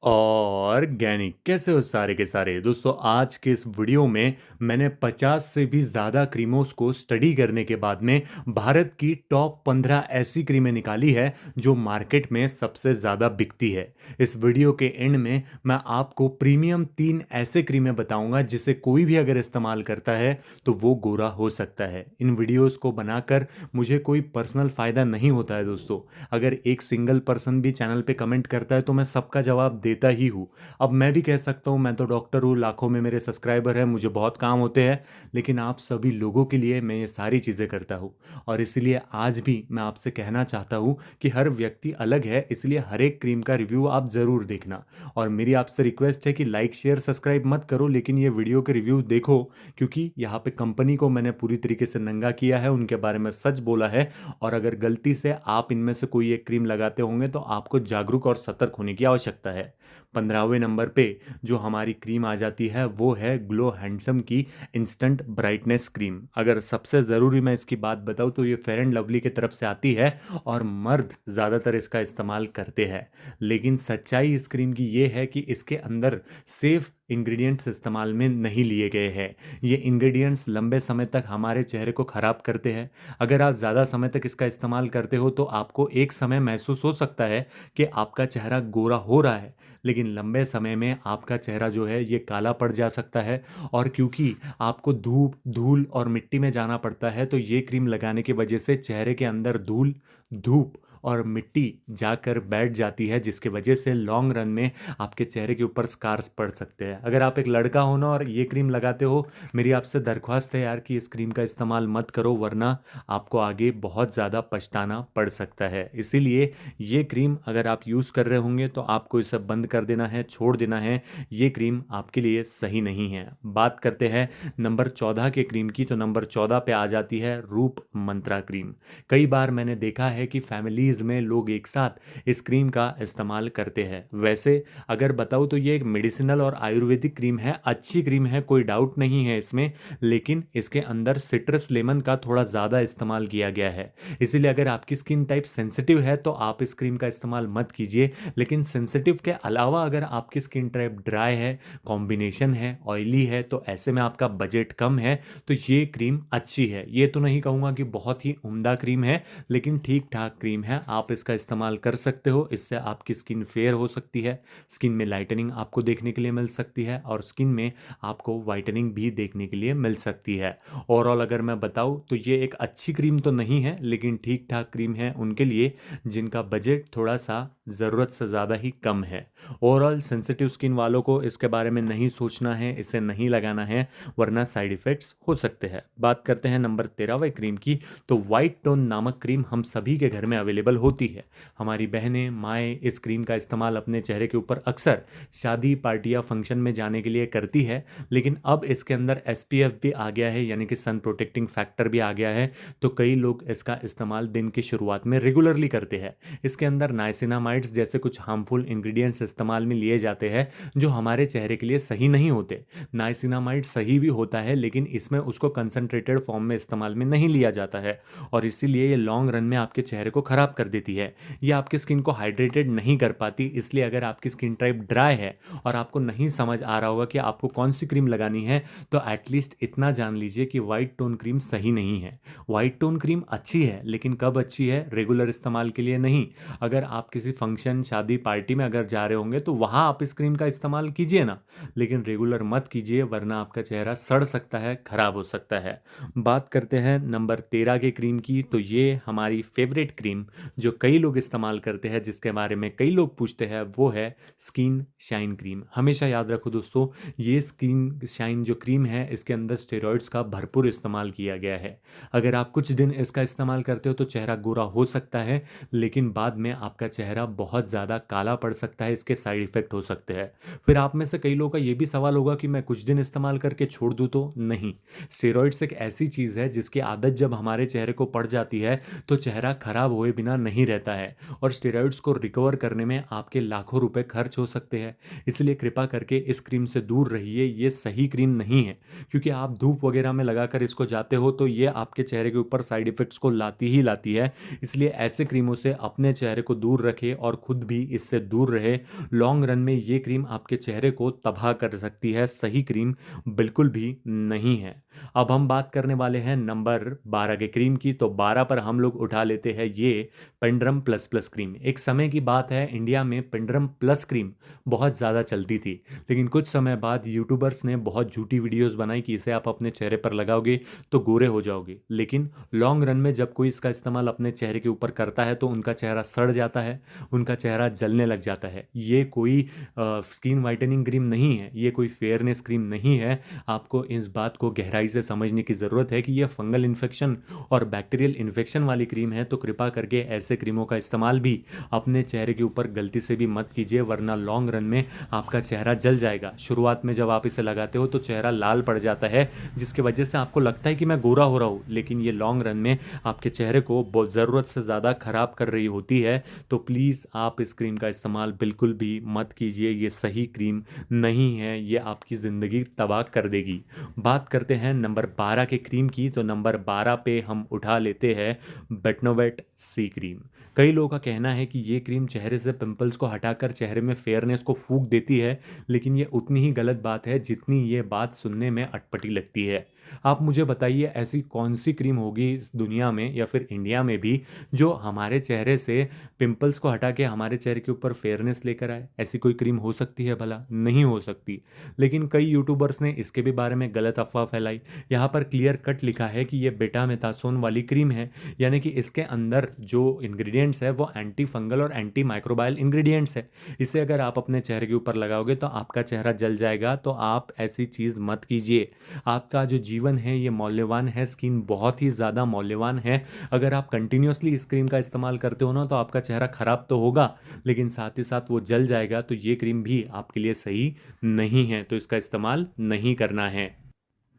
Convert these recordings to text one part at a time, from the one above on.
Organic कैसे हो सारे के सारे दोस्तों। आज के इस वीडियो में मैंने 50 से भी ज़्यादा क्रीमों को स्टडी करने के बाद में भारत की टॉप 15 ऐसी क्रीमें निकाली है जो मार्केट में सबसे ज़्यादा बिकती है। इस वीडियो के एंड में मैं आपको प्रीमियम 3 ऐसे क्रीमें बताऊंगा जिसे कोई भी अगर इस्तेमाल करता है तो वो गोरा हो सकता है। इन वीडियोस को बनाकर मुझे कोई पर्सनल फ़ायदा नहीं होता है दोस्तों। अगर एक सिंगल पर्सन भी चैनल पे कमेंट करता है तो मैं सबका जवाब देता ही हूँ। अब मैं भी कह सकता हूँ मैं तो डॉक्टर हूँ, लाखों में मेरे सब्सक्राइबर हैं, मुझे बहुत काम होते हैं, लेकिन आप सभी लोगों के लिए मैं ये सारी चीज़ें करता हूँ। और इसलिए आज भी मैं आपसे कहना चाहता हूँ कि हर व्यक्ति अलग है, इसलिए हर एक क्रीम का रिव्यू आप ज़रूर देखना। और मेरी आपसे रिक्वेस्ट है कि लाइक शेयर सब्सक्राइब मत करो, लेकिन ये वीडियो के रिव्यू देखो, क्योंकि यहाँ पे कंपनी को मैंने पूरी तरीके से नंगा किया है, उनके बारे में सच बोला है। और अगर गलती से आप इनमें से कोई एक क्रीम लगाते होंगे तो आपको जागरूक और सतर्क होने की आवश्यकता है। 15वें नंबर पे जो हमारी क्रीम आ जाती है वो है ग्लो हैंडसम की इंस्टेंट ब्राइटनेस क्रीम। अगर सबसे ज़रूरी मैं इसकी बात बताऊँ तो ये फेयर एंड लवली की तरफ से आती है और मर्द ज़्यादातर इसका इस्तेमाल करते हैं। लेकिन सच्चाई इस क्रीम की ये है कि इसके अंदर सेफ इंग्रेडिएंट्स इस्तेमाल में नहीं लिए गए हैं। ये इंग्रेडिएंट्स लंबे समय तक हमारे चेहरे को ख़राब करते हैं। अगर आप ज़्यादा समय तक इसका इस्तेमाल करते हो तो आपको एक समय महसूस हो सकता है कि आपका चेहरा गोरा हो रहा है, लेकिन लंबे समय में आपका चेहरा जो है ये काला पड़ जा सकता है। और क्योंकि आपको धूप धूल और मिट्टी में जाना पड़ता है तो ये क्रीम लगाने की वजह से चेहरे के अंदर धूल धूप और मिट्टी जाकर बैठ जाती है, जिसके वजह से लॉन्ग रन में आपके चेहरे के ऊपर स्कार्स पड़ सकते हैं। अगर आप एक लड़का हो ना और ये क्रीम लगाते हो, मेरी आपसे दरख्वास्त है यार कि इस क्रीम का इस्तेमाल मत करो, वरना आपको आगे बहुत ज़्यादा पछताना पड़ सकता है। इसीलिए ये क्रीम अगर आप यूज़ कर रहे होंगे तो आपको इसे बंद कर देना है, छोड़ देना है। ये क्रीम आपके लिए सही नहीं है। बात करते हैं नंबर 14 के क्रीम की, तो नंबर 14 पे आ जाती है रूप मंत्रा क्रीम। कई बार मैंने देखा है कि फैमिलीज़ में लोग एक साथ इस क्रीम का इस्तेमाल करते हैं। वैसे अगर बताऊँ तो ये एक मेडिसिनल और आयुर्वेदिक क्रीम है, अच्छी क्रीम है, कोई डाउट नहीं है इसमें, लेकिन इसके अंदर सिट्रस लेमन का थोड़ा ज़्यादा इस्तेमाल किया गया है। इसीलिए अगर आपकी स्किन टाइप सेंसिटिव है तो आप इस क्रीम का इस्तेमाल मत कीजिए। लेकिन सेंसिटिव के अलावा अगर आपकी स्किन टाइप ड्राई है, कॉम्बिनेशन है, ऑयली है, तो ऐसे में आपका बजट कम है तो ये क्रीम अच्छी है। ये तो नहीं कहूँगा कि बहुत ही उम्दा क्रीम है, लेकिन ठीक ठाक क्रीम है, आप इसका इस्तेमाल कर सकते हो। इससे आपकी स्किन फेयर हो सकती है, स्किन में लाइटनिंग आपको देखने के लिए मिल सकती है और स्किन में आपको वाइटनिंग भी देखने के लिए मिल सकती है। ओवरऑल अगर मैं बताऊँ तो ये एक अच्छी क्रीम तो नहीं है, लेकिन ठीक ठाक क्रीम है उनके लिए जिनका बजट थोड़ा सा ज़रूरत से ज़्यादा ही कम है। ओवरऑल सेंसिटिव स्किन वालों को इसके बारे में नहीं सोचना है, इसे नहीं लगाना है, वरना साइड इफ़ेक्ट्स हो सकते हैं। बात करते हैं नंबर 13वें क्रीम की, तो वाइट टोन नामक क्रीम हम सभी के घर में अवेलेबल होती है। हमारी बहनें माएँ इस क्रीम का इस्तेमाल अपने चेहरे के ऊपर अक्सर शादी पार्टी या फंक्शन में जाने के लिए करती है। लेकिन अब इसके अंदर SPF भी आ गया है, यानी कि सन प्रोटेक्टिंग फैक्टर भी आ गया है, तो कई लोग इसका इस्तेमाल दिन की शुरुआत में रेगुलरली करते हैं। इसके अंदर नाइसिनामाइड्स जैसे कुछ हार्मफुल इंग्रेडिएंट्स इस्तेमाल में लिए जाते हैं जो हमारे चेहरे के लिए सही नहीं होते। नाइसिनामाइड सही भी होता है, लेकिन इसमें उसको कंसंट्रेटेड फॉर्म में इस्तेमाल में नहीं लिया जाता है और इसीलिए ये लॉन्ग रन में आपके चेहरे को ख़राब कर देती है। ये आपकी स्किन को हाइड्रेटेड नहीं कर पाती। इसलिए अगर आपकी स्किन टाइप ड्राई है और आपको नहीं समझ आ रहा होगा कि आपको कौन सी क्रीम लगानी है, तो एटलीस्ट इतना जान लीजिए कि वाइट टोन क्रीम सही नहीं है। वाइट टोन क्रीम अच्छी है, लेकिन कब अच्छी है? रेगुलर इस्तेमाल के लिए नहीं। अगर आप किसी फंक्शन शादी पार्टी में अगर जा रहे होंगे तो वहाँ आप इस क्रीम का इस्तेमाल कीजिए ना, लेकिन रेगुलर मत कीजिए, वरना आपका चेहरा सड़ सकता है, खराब हो सकता है। बात करते हैं नंबर 13 के क्रीम की, तो ये हमारी फेवरेट क्रीम जो कई लोग इस्तेमाल करते हैं, जिसके बारे में कई लोग पूछते हैं, वो है स्किन शाइन क्रीम। हमेशा याद रखो दोस्तों, ये स्किन शाइन जो क्रीम है इसके अंदर स्टेरॉइड्स का भरपूर इस्तेमाल किया गया है। अगर आप कुछ दिन इसका इस्तेमाल करते हो तो चेहरा गोरा हो सकता है, लेकिन बाद में आपका चेहरा बहुत ज़्यादा काला पड़ सकता है, इसके साइड इफ़ेक्ट हो सकते हैं। फिर आप में से कई लोगों का ये भी सवाल होगा कि मैं कुछ दिन इस्तेमाल करके छोड़ दूँ, तो नहीं। स्टेरॉइड्स एक ऐसी चीज़ है जिसकी आदत जब हमारे चेहरे को पड़ जाती है तो चेहरा खराब हुए बिना बना नहीं रहता है और स्टेरॉइड्स को रिकवर करने में आपके लाखों रुपए खर्च हो सकते हैं। इसलिए कृपा करके इस क्रीम से दूर रहिए, ये सही क्रीम नहीं है। क्योंकि आप धूप वगैरह में लगाकर इसको जाते हो तो ये आपके चेहरे के ऊपर साइड इफ़ेक्ट्स को लाती ही लाती है। इसलिए ऐसे क्रीमों से अपने चेहरे को दूर रखें और खुद भी इससे दूर रहे। लॉन्ग रन में ये क्रीम आपके चेहरे को तबाह कर सकती है, सही क्रीम बिल्कुल भी नहीं है। अब हम बात करने वाले हैं नंबर 12 के क्रीम की। तो 12 पर हम लोग उठा लेते हैं ये पेंड्रम प्लस प्लस क्रीम। एक समय की बात है, इंडिया में पेंड्रम प्लस क्रीम बहुत ज़्यादा चलती थी, लेकिन कुछ समय बाद यूट्यूबर्स ने बहुत झूठी वीडियोस बनाई कि इसे आप अपने चेहरे पर लगाओगे तो गोरे हो जाओगे। लेकिन लॉन्ग रन में जब कोई इसका इस्तेमाल अपने चेहरे के ऊपर करता है तो उनका चेहरा सड़ जाता है, उनका चेहरा जलने लग जाता है। ये कोई स्किन वाइटनिंग क्रीम नहीं है, ये कोई फेयरनेस क्रीम नहीं है। आपको इस बात को गहराई से समझने की ज़रूरत है कि यह फंगल इन्फेक्शन और बैक्टीरियल इन्फेक्शन वाली क्रीम है। तो कृपा करके ऐसे क्रीमों का इस्तेमाल भी अपने चेहरे के ऊपर गलती से भी मत कीजिए, वरना लॉन्ग रन में आपका चेहरा जल जाएगा। शुरुआत में जब आप इसे लगाते हो तो चेहरा लाल पड़ जाता है, जिसकी वजह से आपको लगता है कि मैं गोरा हो रहा हूँ, लेकिन ये लॉन्ग रन में आपके चेहरे को बहुत ज़रूरत से ज़्यादा ख़राब कर रही होती है। तो प्लीज़ आप इस क्रीम का इस्तेमाल बिल्कुल भी मत कीजिए, ये सही क्रीम नहीं है, ये आपकी ज़िंदगी तबाह कर देगी। बात करते हैं नंबर 12 के क्रीम की। तो नंबर 12 पे हम उठा लेते हैं बेटनोवेट सी क्रीम। कई लोगों का कहना है कि ये क्रीम चेहरे से पिंपल्स को हटाकर चेहरे में फेयरनेस को फूंक देती है, लेकिन ये उतनी ही गलत बात है जितनी ये बात सुनने में अटपटी लगती है। आप मुझे बताइए, ऐसी कौन सी क्रीम होगी इस दुनिया में या फिर इंडिया में भी जो हमारे चेहरे से पिंपल्स को हटा के हमारे चेहरे के ऊपर फेयरनेस लेकर आए? ऐसी कोई क्रीम हो सकती है भला? नहीं हो सकती। लेकिन कई यूट्यूबर्स ने इसके भी बारे में गलत अफवाह फैलाई। यहाँ पर क्लियर कट लिखा है कि ये बेटामेथासोन वाली क्रीम है, यानी कि इसके अंदर जो इंग्रेडिएंट्स है वो एंटी फंगल और एंटी माइक्रोबायल इंग्रेडिएंट्स है। इसे अगर आप अपने चेहरे के ऊपर लगाओगे तो आपका चेहरा जल जाएगा। तो आप ऐसी चीज़ मत कीजिए। आपका जो जीवन है ये मौल्यवान है, स्किन बहुत ही ज़्यादा मौल्यवान है। अगर आप कंटिन्यूसली इस क्रीम का इस्तेमाल करते हो ना तो आपका चेहरा खराब तो होगा, लेकिन साथ ही साथ वो जल जाएगा। तो ये क्रीम भी आपके लिए सही नहीं है, तो इसका इस्तेमाल नहीं करना है।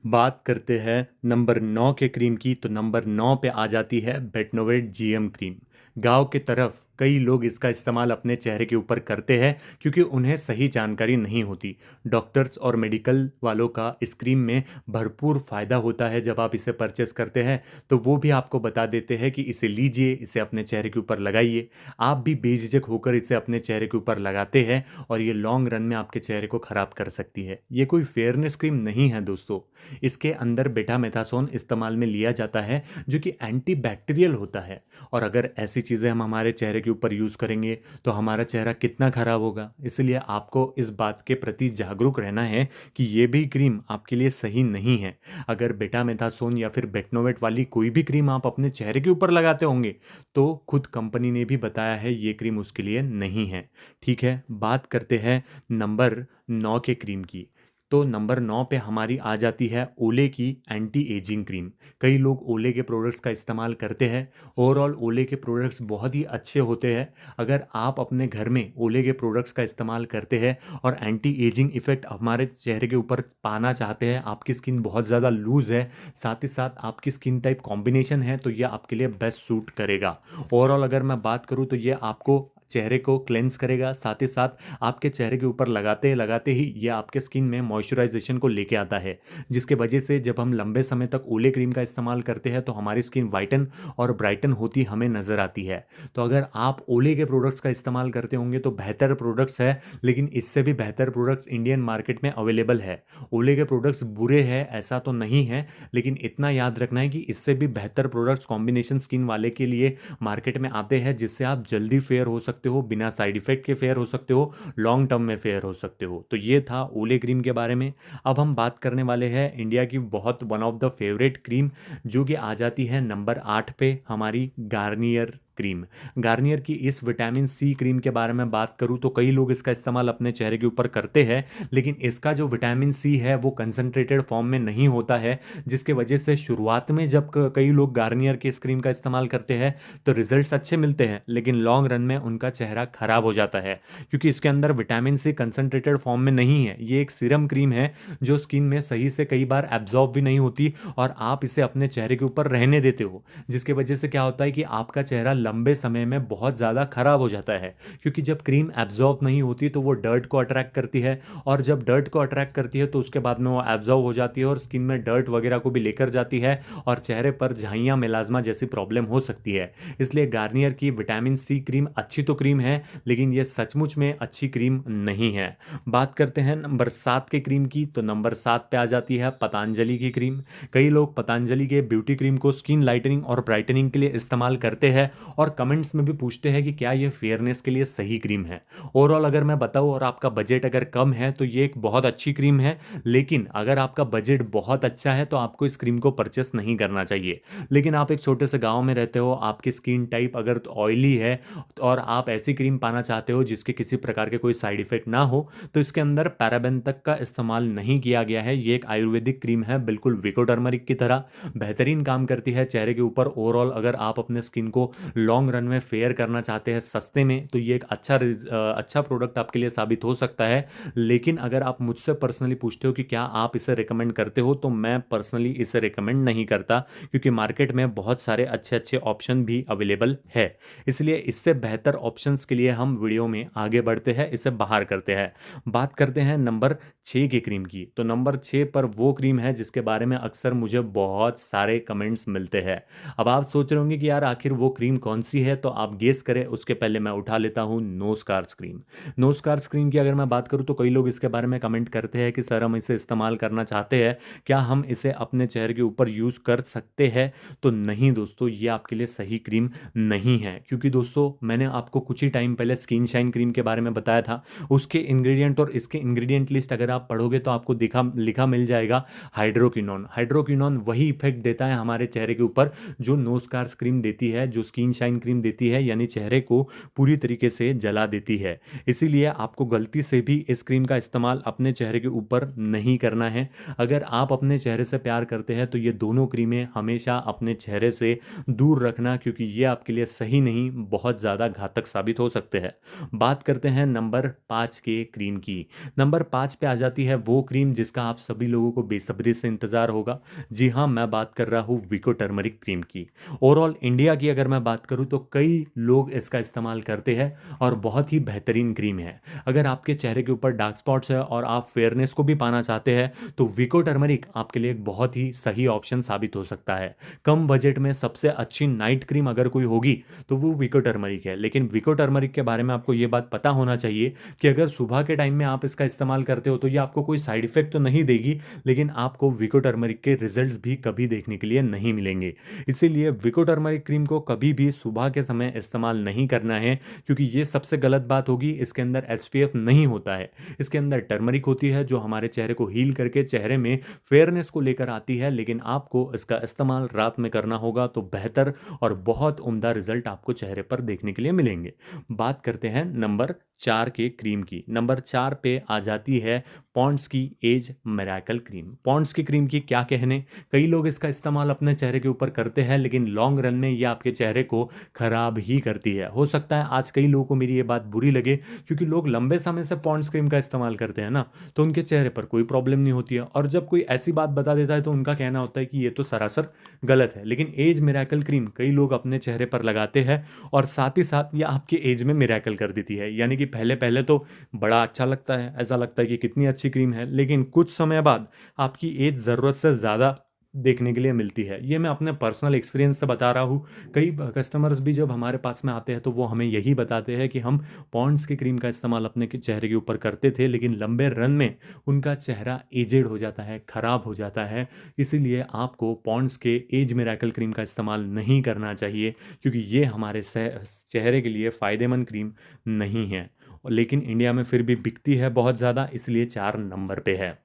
बात करते हैं नंबर 9 के क्रीम की। तो नंबर 9 पे आ जाती है बेटनोवेट जीएम क्रीम। गांव की तरफ कई लोग इसका इस्तेमाल अपने चेहरे के ऊपर करते हैं क्योंकि उन्हें सही जानकारी नहीं होती। डॉक्टर्स और मेडिकल वालों का इस क्रीम में भरपूर फ़ायदा होता है। जब आप इसे परचेस करते हैं तो वो भी आपको बता देते हैं कि इसे लीजिए, इसे अपने चेहरे के ऊपर लगाइए। आप भी बेझिझक होकर इसे अपने चेहरे के ऊपर लगाते हैं और ये लॉन्ग रन में आपके चेहरे को ख़राब कर सकती है। ये कोई फेयरनेस क्रीम नहीं है दोस्तों। इसके अंदर बेटामेथासोन इस्तेमाल में लिया जाता है जो कि एंटी बैक्टीरियल होता है। और अगर ऐसी चीज़ें हम हमारे चेहरे के ऊपर यूज़ करेंगे तो हमारा चेहरा कितना ख़राब होगा। इसलिए आपको इस बात के प्रति जागरूक रहना है कि ये भी क्रीम आपके लिए सही नहीं है। अगर बेटामेथासोन या फिर बेटनोवेट वाली कोई भी क्रीम आप अपने चेहरे के ऊपर लगाते होंगे तो खुद कंपनी ने भी बताया है ये क्रीम उसके लिए नहीं है। ठीक है, बात करते हैं नंबर 9 के क्रीम की। तो नंबर 9 पे हमारी आ जाती है ओले की एंटी एजिंग क्रीम। कई लोग ओले के प्रोडक्ट्स का इस्तेमाल करते हैं। ओवरऑल ओले के प्रोडक्ट्स बहुत ही अच्छे होते हैं। अगर आप अपने घर में ओले के प्रोडक्ट्स का इस्तेमाल करते हैं और एंटी एजिंग इफेक्ट हमारे चेहरे के ऊपर पाना चाहते हैं, आपकी स्किन बहुत ज़्यादा लूज़ है, साथ ही साथ आपकी स्किन टाइप कॉम्बिनेशन है, तो यह आपके लिए बेस्ट सूट करेगा। ओवरऑल अगर मैं बात करूँ तो ये आपको चेहरे को क्लेंस करेगा, साथ ही साथ आपके चेहरे के ऊपर लगाते लगाते ही ये आपके स्किन में मॉइस्चराइजेशन को लेके आता है, जिसके वजह से जब हम लंबे समय तक ओले क्रीम का इस्तेमाल करते हैं तो हमारी स्किन वाइटन और ब्राइटन होती हमें नज़र आती है। तो अगर आप ओले के प्रोडक्ट्स का इस्तेमाल करते होंगे तो बेहतर प्रोडक्ट्स है, लेकिन इससे भी बेहतर प्रोडक्ट्स इंडियन मार्केट में अवेलेबल है। ओले के प्रोडक्ट्स बुरे हैं ऐसा तो नहीं है, लेकिन इतना याद रखना है कि इससे भी बेहतर प्रोडक्ट्स कॉम्बिनेशन स्किन वाले के लिए मार्केट में आते हैं, जिससे आप जल्दी फेयर हो सकते हो, बिना साइड इफेक्ट के फेयर हो सकते हो, लॉन्ग टर्म में फेयर हो सकते हो। तो ये था ओले क्रीम के बारे में। अब हम बात करने वाले हैं इंडिया की बहुत one of the favourite cream, जो कि आ जाती है नंबर 8 पे, हमारी गार्नियर क्रीम। गार्नियर की इस विटामिन सी क्रीम के बारे में बात करूं तो कई लोग इसका इस्तेमाल अपने चेहरे के ऊपर करते हैं, लेकिन इसका जो विटामिन सी है वो कंसंट्रेटेड फॉर्म में नहीं होता है, जिसके वजह से शुरुआत में जब कई लोग गार्नियर की इस क्रीम का इस्तेमाल करते हैं तो रिजल्ट्स अच्छे मिलते हैं, लेकिन लॉन्ग रन में उनका चेहरा खराब हो जाता है, क्योंकि इसके अंदर विटामिन सी कंसंट्रेटेड फॉर्म में नहीं है। ये एक सीरम क्रीम है जो स्किन में सही से कई बार एब्जॉर्ब भी नहीं होती और आप इसे अपने चेहरे के ऊपर रहने देते हो, जिसकी वजह से क्या होता है कि आपका चेहरा लंबे समय में बहुत ज़्यादा खराब हो जाता है, क्योंकि जब क्रीम एब्जॉर्ब नहीं होती तो वो डर्ट को अट्रैक्ट करती है, और जब डर्ट को अट्रैक्ट करती है तो उसके बाद में वो एब्जॉर्ब हो जाती है और स्किन में डर्ट वगैरह को भी लेकर जाती है, और चेहरे पर झाइयाँ मेलाज्मा जैसी प्रॉब्लम हो सकती है। इसलिए गार्नियर की विटामिन सी क्रीम अच्छी तो क्रीम है, लेकिन ये सचमुच में अच्छी क्रीम नहीं है। बात करते हैं नंबर 7 के क्रीम की, तो नंबर 7 पे आ जाती है पतंजलि की क्रीम। कई लोग पतंजलि के ब्यूटी क्रीम को स्किन लाइटनिंग और ब्राइटनिंग के लिए इस्तेमाल करते हैं, और कमेंट्स में भी पूछते हैं कि क्या ये फेयरनेस के लिए सही क्रीम है। ओवरऑल अगर मैं बताऊं और आपका बजट अगर कम है तो ये एक बहुत अच्छी क्रीम है, लेकिन अगर आपका बजट बहुत अच्छा है तो आपको इस क्रीम को परचेस नहीं करना चाहिए। लेकिन आप एक छोटे से गांव में रहते हो, आपकी स्किन टाइप अगर ऑयली है और आप ऐसी क्रीम पाना चाहते हो जिसके किसी प्रकार के कोई साइड इफेक्ट ना हो, तो इसके अंदर पैराबेन तक का इस्तेमाल नहीं किया गया है। ये एक आयुर्वेदिक क्रीम है, बिल्कुल विको टर्मरिक की तरह बेहतरीन काम करती है चेहरे के ऊपर। ओवरऑल अगर आप अपने स्किन को लॉन्ग रन में फेयर करना चाहते हैं सस्ते में, तो ये एक अच्छा प्रोडक्ट आपके लिए साबित हो सकता है। लेकिन अगर आप मुझसे पर्सनली पूछते हो कि क्या आप इसे रिकमेंड करते हो, तो मैं पर्सनली इसे रिकमेंड नहीं करता, क्योंकि मार्केट में बहुत सारे अच्छे अच्छे ऑप्शन भी अवेलेबल है। इसलिए इससे बेहतर ऑप्शंस के लिए हम वीडियो में आगे बढ़ते हैं, इसे बाहर करते हैं। बात करते हैं नंबर 6 की क्रीम की। तो नंबर 6 पर वो क्रीम है जिसके बारे में अक्सर मुझे बहुत सारे कमेंट्स मिलते हैं। अब आप सोच रहे होंगे कि यार आखिर वो क्रीम कौन सी है, तो आप गेस करें। उसके पहले मैं उठा लेता हूँ no scars cream. No scars cream की अगर मैं बात करूँ तो कई लोग इसके बारे में कमेंट करते हैं कि सर हम इसे इस्तेमाल करना चाहते हैं, क्या हम इसे अपने चेहरे के ऊपर यूज़ कर सकते हैं? तो नहीं दोस्तों, ये आपके लिए सही क्रीम नहीं है, क्योंकि दोस्तों मैंने आपको कुछ ही टाइम पहले स्किन शाइन क्रीम के बारे में बताया था। उसके इंग्रेडिएंट और इसके इंग्रेडिएंट लिस्ट अगर आप पढ़ोगे तो आपको दिखा लिखा मिल जाएगा हाइड्रोक्विनोन। हाइड्रोक्विनोन वही इफेक्ट देता है हमारे चेहरे के ऊपर जो नो स्कार्स क्रीम देती है, जो स्किन शाइन क्रीम देती है, यानी चेहरे को पूरी तरीके से जला देती है। इसीलिए आपको गलती से भी इस क्रीम का इस्तेमाल अपने चेहरे के ऊपर नहीं करना है। अगर आप अपने चेहरे से प्यार करते हैं तो ये दोनों क्रीमें हमेशा अपने चेहरे से दूर रखना, क्योंकि ये आपके लिए सही नहीं, बहुत ज़्यादा घातक साबित हो सकते हैं। बात करते हैं नंबर 5 के क्रीम की। नंबर 5 पे आ जाती है वो क्रीम जिसका आप सभी लोगों को बेसब्री से इंतज़ार होगा। जी हाँ, मैं बात कर रहा हूँ विको टर्मरिक क्रीम की। ओवरऑल इंडिया की अगर मैं बात करूँ तो कई लोग इसका इस्तेमाल करते हैं और बहुत ही बेहतरीन क्रीम है। अगर आपके चेहरे के ऊपर डार्क स्पॉट्स है और आप फेयरनेस को भी पाना चाहते हैं, तो विको टर्मरिक आपके लिए एक बहुत ही सही ऑप्शन साबित हो सकता है। कम बजट में सबसे अच्छी नाइट क्रीम अगर कोई होगी तो वो विको टर्मरिक है। लेकिन विको टर्मरिक के बारे में आपको ये बात पता होना चाहिए कि अगर सुबह के टाइम में आप इसका इस्तेमाल करते हो तो ये आपको कोई साइड इफेक्ट तो नहीं देगी, लेकिन आपको विको टर्मरिक के रिजल्ट्स भी कभी देखने के लिए नहीं मिलेंगे। इसीलिए विको टर्मरिक क्रीम को कभी भी सुबह के समय इस्तेमाल नहीं करना है, क्योंकि ये सबसे गलत बात होगी। इसके अंदर एसपीएफ नहीं होता है, इसके अंदर टर्मरिक होती है जो हमारे चेहरे को हील करके चेहरे में फेयरनेस को लेकर आती है। लेकिन आपको इसका इस्तेमाल रात में करना होगा तो बेहतर और बहुत उम्दा रिजल्ट आपको चेहरे पर देखने के लिए मिलेंगे। बात करते हैं नंबर 4 के क्रीम की। नंबर 4 पे आ जाती है पॉन्ड्स की एज मिरेकल क्रीम। पॉन्ड्स की क्रीम की क्या कहने, कई लोग इसका इस्तेमाल अपने चेहरे के ऊपर करते हैं, लेकिन लॉन्ग रन में ये आपके चेहरे को खराब ही करती है। हो सकता है आज कई लोगों को मेरी ये बात बुरी लगे, क्योंकि लोग लंबे समय से पॉन्ड्स क्रीम का इस्तेमाल करते हैं ना, तो उनके चेहरे पर कोई प्रॉब्लम नहीं होती है, और जब कोई ऐसी बात बता देता है तो उनका कहना होता है कि ये तो सरासर गलत है। लेकिन एज मिरेकल क्रीम कई लोग अपने चेहरे पर लगाते हैं और साथ ही साथ ये आपके एज में मिरेकल कर देती है। यानी कि पहले पहले तो बड़ा अच्छा लगता है, ऐसा लगता है कि कितनी अच्छी क्रीम है, लेकिन कुछ समय बाद आपकी एज ज़रूरत से ज़्यादा देखने के लिए मिलती है। ये मैं अपने पर्सनल एक्सपीरियंस से बता रहा हूँ। कई कस्टमर्स भी जब हमारे पास में आते हैं तो वो हमें यही बताते हैं कि हम पॉन्ड्स की क्रीम का इस्तेमाल अपने चेहरे के ऊपर करते थे, लेकिन लंबे रन में उनका चेहरा एजेड हो जाता है, ख़राब हो जाता है। इसीलिए आपको पॉन्ड्स के एज मिरेकल क्रीम का इस्तेमाल नहीं करना चाहिए, क्योंकि ये हमारे चेहरे के लिए फ़ायदेमंद क्रीम नहीं है। लेकिन इंडिया में फिर भी बिकती है बहुत ज़्यादा, इसलिए 4 नंबर पे है।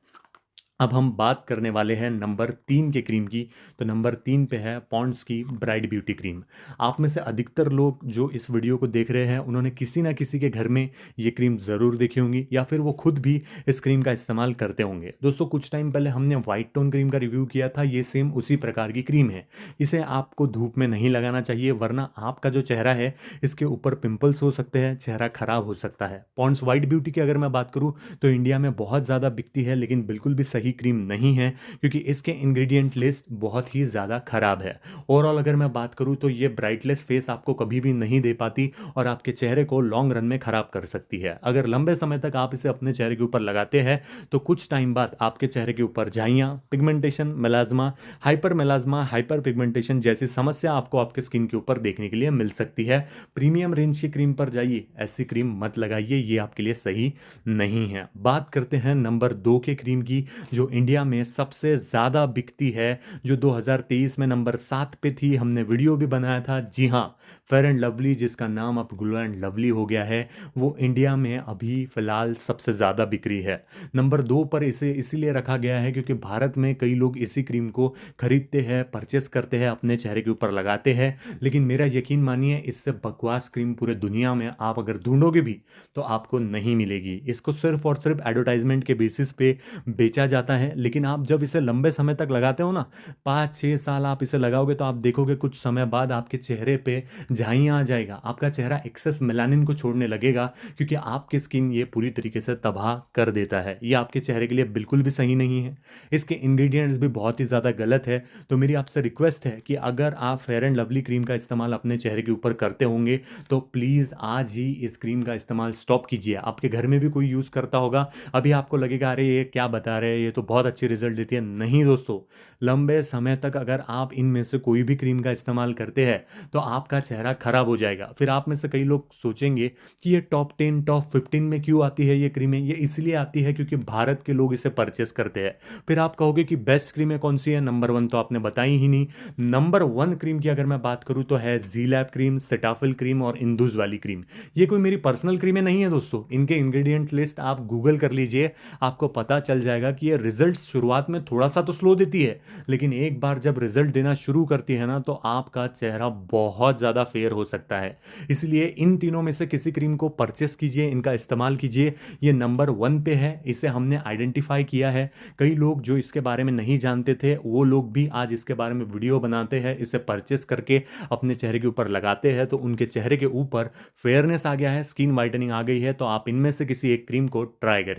अब हम बात करने वाले हैं नंबर 3 के क्रीम की। तो नंबर 3 पे है पॉन्ड्स की ब्राइट ब्यूटी क्रीम। आप में से अधिकतर लोग जो इस वीडियो को देख रहे हैं उन्होंने किसी ना किसी के घर में ये क्रीम ज़रूर देखी होंगी, या फिर वो खुद भी इस क्रीम का इस्तेमाल करते होंगे। दोस्तों कुछ टाइम पहले हमने वाइट टोन क्रीम का रिव्यू किया था, ये सेम उसी प्रकार की क्रीम है। इसे आपको धूप में नहीं लगाना चाहिए, वरना आपका जो चेहरा है इसके ऊपर पिंपल्स हो सकते हैं, चेहरा खराब हो सकता है। पॉन्ड्स वाइट ब्यूटी की अगर मैं बात करूँ तो इंडिया में बहुत ज़्यादा बिकती है, लेकिन बिल्कुल भी सही सही क्रीम नहीं है, क्योंकि इसके इंग्रेडिएंट लिस्ट बहुत ही ज़्यादा ख़राब है। ओवरऑल अगर मैं बात करूँ तो ये ब्राइटलेस फेस आपको कभी भी नहीं दे पाती और आपके चेहरे को लॉन्ग रन में ख़राब कर सकती है। अगर लंबे समय तक आप इसे अपने चेहरे के ऊपर लगाते हैं तो कुछ टाइम बाद आपके चेहरे के ऊपर झाइयाँ, pigmentation, melasma, hyper melasma, hyper pigmentation जैसी समस्या आपको आपके स्किन के ऊपर देखने के लिए मिल सकती है। प्रीमियम रेंज की क्रीम पर जाइए, ऐसी क्रीम मत लगाइए, ये आपके लिए सही नहीं है। बात करते हैं नंबर 2 के क्रीम की, जो इंडिया में सबसे ज़्यादा बिकती है, जो 2023 में नंबर 7 पे थी। हमने वीडियो भी बनाया था। जी हाँ, फेयर एंड लवली, जिसका नाम अब ग्लो एंड लवली हो गया है, वो इंडिया में अभी फ़िलहाल सबसे ज़्यादा बिक रही है। नंबर 2 पर इसे इसीलिए रखा गया है क्योंकि भारत में कई लोग इसी क्रीम को खरीदते हैं, परचेस करते हैं, अपने चेहरे के ऊपर लगाते हैं। लेकिन मेरा यकीन मानिए, इससे बकवास क्रीम पूरे दुनिया में आप अगर ढूंढोगे भी तो आपको नहीं मिलेगी। इसको सिर्फ और सिर्फ एडवर्टाइजमेंट के बेसिस पे बेचा जाता है। लेकिन आप जब इसे लंबे समय तक लगाते हो ना, 5-6 साल आप इसे लगाओगे, तो आप देखोगे कुछ समय बाद आपके चेहरे पे झाइयाँ आ जाएगा, आपका चेहरा एक्सेस मेलानिन को छोड़ने लगेगा, क्योंकि आपकी स्किन ये पूरी तरीके से तबाह कर देता है। ये आपके चेहरे के लिए बिल्कुल भी सही नहीं है। इसके इंग्रेडिएंट्स भी बहुत ही ज़्यादा गलत है। तो मेरी आपसे रिक्वेस्ट है कि अगर आप फेयर एंड लवली क्रीम का इस्तेमाल अपने चेहरे के ऊपर करते होंगे तो प्लीज़ आज ही इस क्रीम का इस्तेमाल स्टॉप कीजिए। आपके घर में भी कोई यूज़ करता होगा, अभी आपको लगेगा अरे ये क्या बता रहे हैं, ये तो बहुत अच्छी रिजल्ट देती है। नहीं दोस्तों, लंबे समय तक अगर आप इनमें से कोई भी क्रीम का इस्तेमाल करते हैं तो आपका चेहरा खराब हो जाएगा। फिर आप में से कई लोग सोचेंगे कि ये टॉप 10 टॉप 15 में क्यों आती है ये क्रीमें। ये इसलिए आती है क्योंकि भारत के लोग इसे परचेस करते हैं। फिर आप कहोगे कि बेस्ट क्रीमें कौन सी है, नंबर 1 तो आपने बताई ही नहीं। नंबर 1 क्रीम की अगर मैं बात करूं तो है जी लैब क्रीम, सेटाफिल क्रीम और इंदुज वाली क्रीम। ये कोई मेरी पर्सनल क्रीमें नहीं है दोस्तों, इनके इंग्रेडिएंट लिस्ट आप गूगल कर लीजिए, आपको पता चल जाएगा कि ये रिजल्ट शुरुआत में थोड़ा सा तो स्लो देती है, लेकिन एक बार जब रिजल्ट देना शुरू करती है ना, तो आपका चेहरा बहुत ज़्यादा फेयर हो सकता है। इसलिए इन तीनों में से किसी क्रीम को परचेस कीजिए, इनका इस्तेमाल कीजिए। ये नंबर 1 पे है, इसे हमने आइडेंटिफाई किया है। कई लोग जो इसके बारे में नहीं जानते थे, वो लोग भी आज इसके बारे में वीडियो बनाते हैं, इसे परचेस करके अपने चेहरे के ऊपर लगाते हैं, तो उनके चेहरे के ऊपर फेयरनेस आ गया है, स्किन वाइटनिंग आ गई है। तो आप इनमें से किसी एक क्रीम को ट्राई करें।